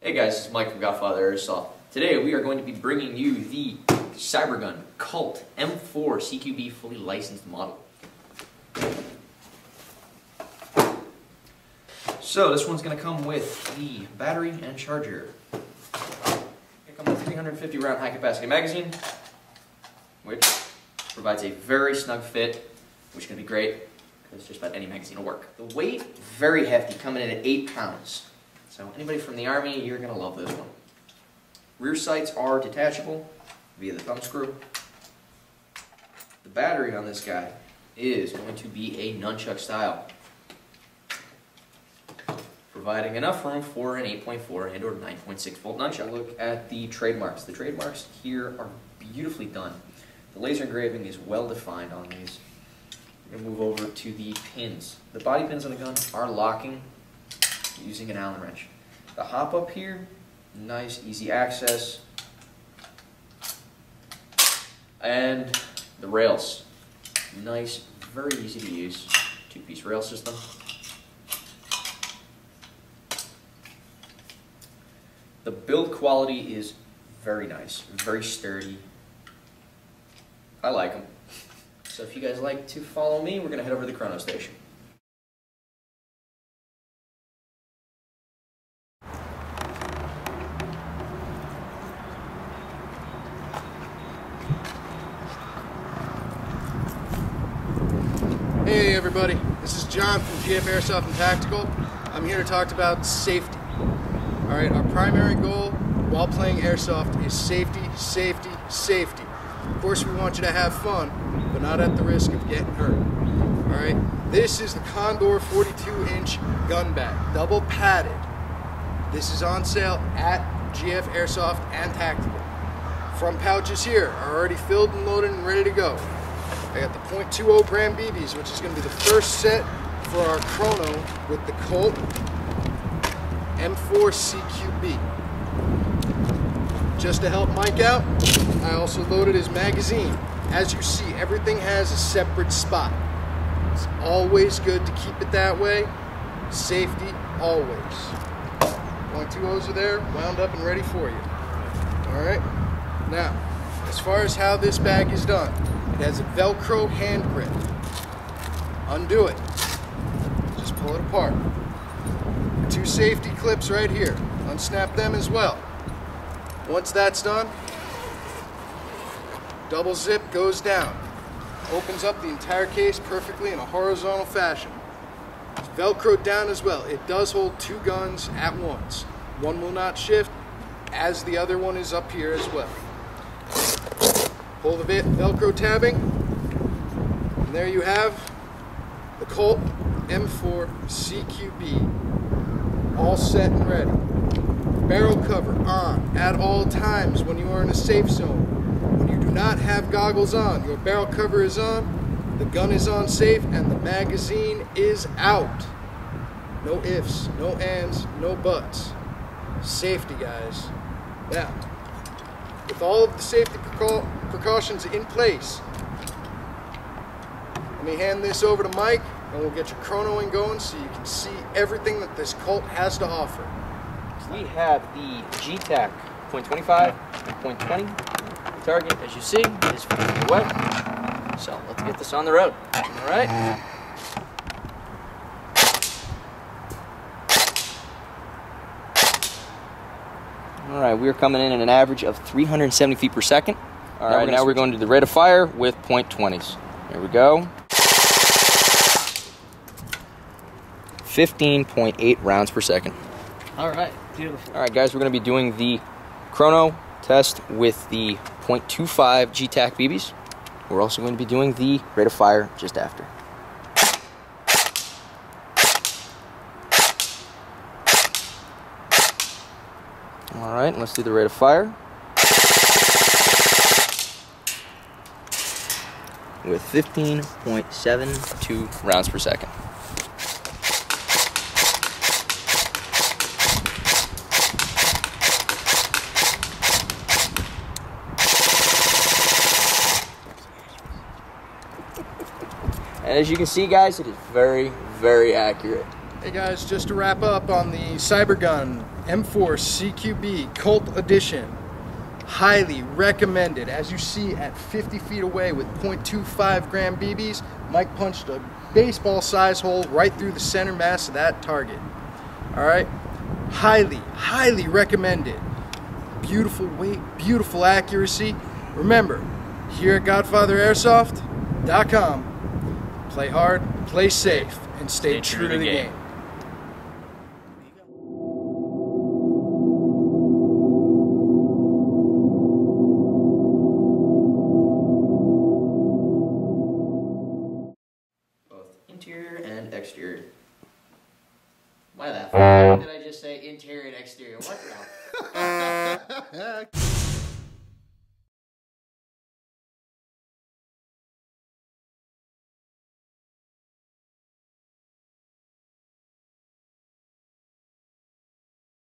Hey guys, it's Mike from Godfather Airsoft. Today we are going to be bringing you the Cybergun Colt M4 CQB fully licensed model. So this one's going to come with the battery and charger. It's going to come with a 350 round high capacity magazine, which provides a very snug fit, which is going to be great because just about any magazine will work. The weight, very hefty, coming in at 8 pounds. So anybody from the Army, you're going to love this one. Rear sights are detachable via the thumb screw. The battery on this guy is going to be a nunchuck style, providing enough room for an 8.4 and or 9.6 volt nunchuck. Look at the trademarks. The trademarks here are beautifully done. The laser engraving is well defined on these. We're going to move over to the pins. The body pins on the gun are locking using an Allen wrench. The hop up here, nice easy access. And the rails, nice, very easy to use, 2-piece rail system. The build quality is very nice, very sturdy. I like them. So if you guys like to follow me, we're going to head over to the chrono station. Hey everybody, this is John from Godfather Airsoft Tactical. I'm here to talk about safety. Alright, our primary goal while playing airsoft is safety, safety, safety. Of course we want you to have fun, but not at the risk of getting hurt. Alright, this is the Condor 42-inch gun bag, double padded. This is on sale at GF Airsoft and Tactical. Front pouches here are already filled and loaded and ready to go. I got the .20 gram BBs, which is going to be the first set for our chrono with the Colt M4 CQB. Just to help Mike out, I also loaded his magazine. As you see, everything has a separate spot. It's always good to keep it that way. Safety, always. .20s are there, wound up and ready for you. Alright, now, as far as how this bag is done, it has a Velcro hand grip. Undo it. Just pull it apart. 2 safety clips right here. Unsnap them as well. Once that's done, double zip goes down. Opens up the entire case perfectly in a horizontal fashion. It's Velcroed down as well. It does hold 2 guns at once. One will not shift, as the other one is up here as well. Pull the Velcro tabbing, and there you have the Colt M4 CQB, all set and ready. Barrel cover on at all times when you are in a safe zone. When you do not have goggles on, your barrel cover is on, the gun is on safe, and the magazine is out. No ifs, no ands, no buts. Safety, guys. Now, with all of the safety precautions in place, let me hand this over to Mike and we'll get your chronoing going so you can see everything that this Colt has to offer. We have the G-Tac .25 and .20. The target, as you see, is fully wet. So let's get this on the road. All right. All right, we're coming in at an average of 370 feet per second. All right, now we're going to the rate of fire with .20s. Here we go. 15.8 rounds per second. All right, beautiful. All right, guys, we're going to be doing the chrono test with the .25 G-Tac BBs. We're also going to be doing the rate of fire just after. All right, let's do the rate of fire with 15.72 rounds per second. And as you can see, guys, it is very, very accurate. Hey guys, just to wrap up on the Cybergun M4 CQB Colt Edition. Highly recommended. As you see at 50 feet away with .25 gram BBs, Mike punched a baseball size hole right through the center mass of that target. Alright? Highly recommended. Beautiful weight, beautiful accuracy. Remember, here at GodfatherAirsoft.com, play hard, play safe, and stay true to the game. Interior and exterior. Why laugh? Did I just say interior and exterior? What the?